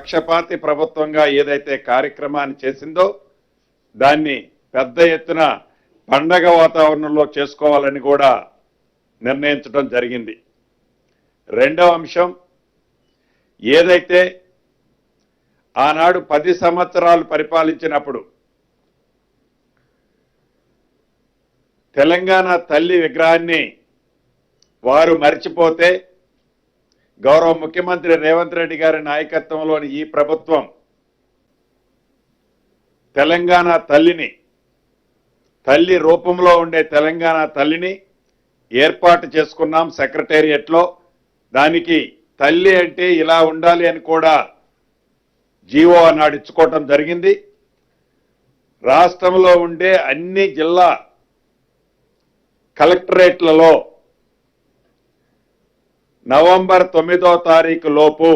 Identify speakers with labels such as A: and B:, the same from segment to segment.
A: పక్షపాతి ప్రభుత్వంగా ఏదైతే కార్యక్రమాన్ని చేసిందో దాన్ని పెద్ద ఎత్తున పండగ వాతావరణంలో చేసుకోవాలని కూడా నిర్ణయించడం జరిగింది. రెండవ అంశం, ఏదైతే ఆనాడు 10 సంవత్సరాలు పరిపాలించినప్పుడు తెలంగాణ తల్లి విగ్రహాన్ని వారు మర్చిపోతే గౌరవ ముఖ్యమంత్రి రేవంత్ రెడ్డి గారి నాయకత్వంలోని ఈ ప్రభుత్వం తెలంగాణ తల్లిని, తల్లి రూపంలో ఉండే తెలంగాణ తల్లిని ఏర్పాటు చేసుకున్నాం సెక్రటేరియట్లో. దానికి తల్లి అంటే ఇలా ఉండాలి అని కూడా జీవో అన్నాడు ఇచ్చుకోవటం జరిగింది. రాష్ట్రంలో ఉండే అన్ని జిల్లా కలెక్టరేట్లలో నవంబర్ 9వ తారీఖు లోపు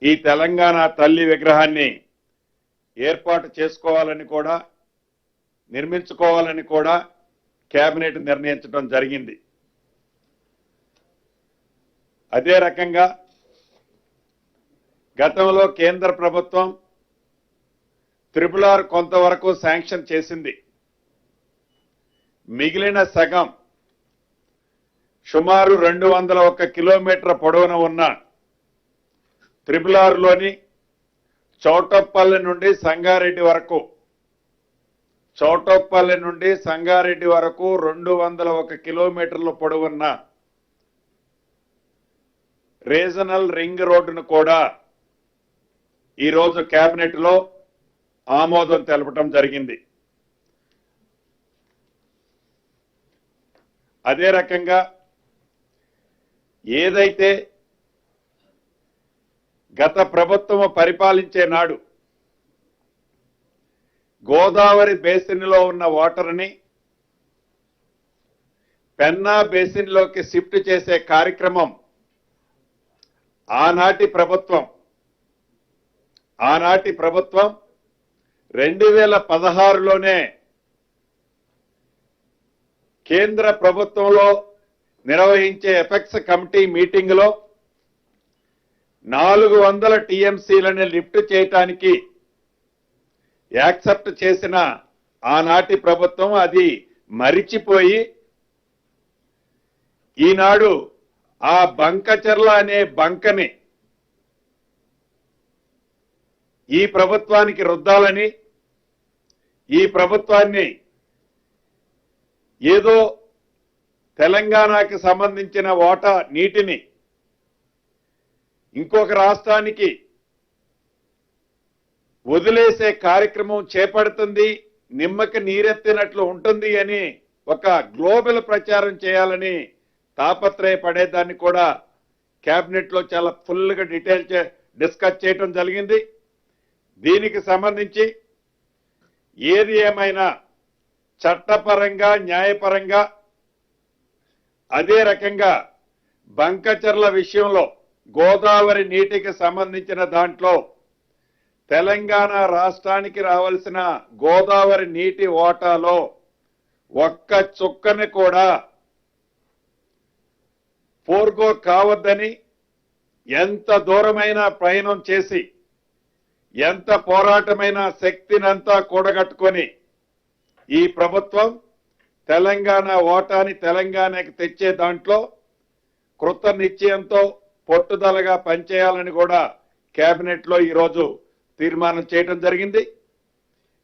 A: ఈ తెలంగాణ తల్లి విగ్రహాన్ని ఏర్పాటు చేసుకోవాలని కూడా, నిర్మించుకోవాలని కూడా కేబినెట్ నిర్ణయించడం జరిగింది. అదే రకంగా గతంలో కేంద్ర ప్రభుత్వం RRR కొంతవరకు శాంక్షన్ చేసింది. మిగిలిన సగం సుమారు 201 కిలోమీటర్ల పొడవున ఉన్న RRRలోని చౌటప్పల్లి నుండి సంగారెడ్డి వరకు, చౌటప్పల్లి నుండి సంగారెడ్డి వరకు 201 కిలోమీటర్ల పొడవున్న రీజనల్ రింగ్ రోడ్డును కూడా ఈరోజు కేబినెట్ లో ఆమోదం తెలపడం జరిగింది. అదే రకంగా ఏదైతే గత ప్రభుత్వం పరిపాలించే నాడు గోదావరి బేసిన్లో ఉన్న వాటర్ని పెన్నా బేసిన్లోకి షిఫ్ట్ చేసే కార్యక్రమం ఆనాటి ప్రభుత్వం 2016లోనే కేంద్ర ప్రభుత్వంలో నిర్వహించే ఎపెక్స్ కమిటీ మీటింగ్ లో 400 టీఎంసీలని లిఫ్ట్ చేయడానికి యాక్సెప్ట్ చేసిన ఆనాటి ప్రభుత్వం అది మరిచిపోయి ఈనాడు ఆ బంకచర్ల అనే బంకని ఈ ప్రభుత్వానికి రుద్దాలని, ఈ ప్రభుత్వాన్ని ఏదో తెలంగాణకి సంబంధించిన వాటా నీటిని ఇంకొక రాష్ట్రానికి వదిలేసే కార్యక్రమం చేపడుతుంది, నిమ్మకి నీరెత్తినట్లు ఉంటుంది అని ఒక గ్లోబల్ ప్రచారం చేయాలని తాపత్రయపడేదాన్ని కూడా కేబినెట్ లో చాలా ఫుల్ గా డిస్కస్ చేయడం జరిగింది. దీనికి సంబంధించి ఏది ఏమైనా చట్టపరంగా, న్యాయపరంగా, అదే రకంగా బంకచర్ల విషయంలో గోదావరి నీటికి సంబంధించిన దాంట్లో తెలంగాణ రాష్ట్రానికి రావాల్సిన గోదావరి నీటి వాటాలో ఒక్క చుక్కని కూడా ఫోర్గో కావద్దని ఎంత దూరమైన ప్రయాణం చేసి, ఎంత పోరాటమైన శక్తినంతా కూడగట్టుకొని ఈ ప్రభుత్వం తెలంగాణ ఓటాని తెలంగాణకి తెచ్చే దాంట్లో కృత నిశ్చయంతో పట్టుదలగా పనిచేయాలని కూడా కేబినెట్ లో ఈరోజు తీర్మానం చేయడం జరిగింది.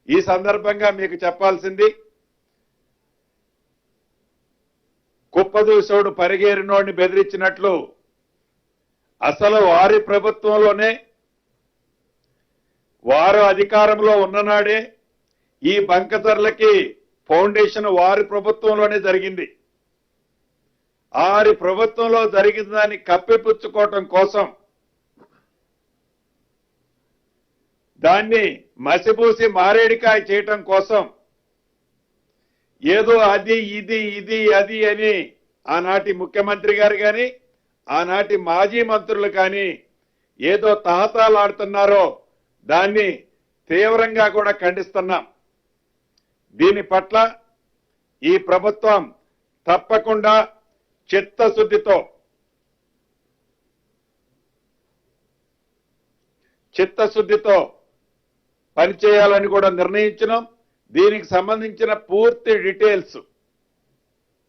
A: ఈ సందర్భంగా మీకు చెప్పాల్సింది, కుప్పదూసోడు పరిగేరినోడిని బెదిరించినట్లు అసలు వారి ప్రభుత్వంలోనే, వారు అధికారంలో ఉన్ననాడే ఈ బంకచర్లకి ఫౌండేషన్ వారి ప్రభుత్వంలోనే జరిగింది. వారి ప్రభుత్వంలో జరిగిన దాన్ని కప్పిపుచ్చుకోవటం కోసం, దాన్ని మసిపూసి మారేడికాయ చేయటం కోసం ఏదో అది ఇది అది అని ఆనాటి ముఖ్యమంత్రి గారు కానీ, ఆనాటి మాజీ మంత్రులు కానీ ఏదో తహతాలాడుతున్నారో దాన్ని తీవ్రంగా కూడా ఖండిస్తున్నాం. దీని పట్ల ఈ ప్రభుత్వం తప్పకుండా చిత్తశుద్ధితో చిత్తశుద్ధితో పనిచేయాలని కూడా నిర్ణయించినాం. దీనికి సంబంధించిన పూర్తి డీటెయిల్స్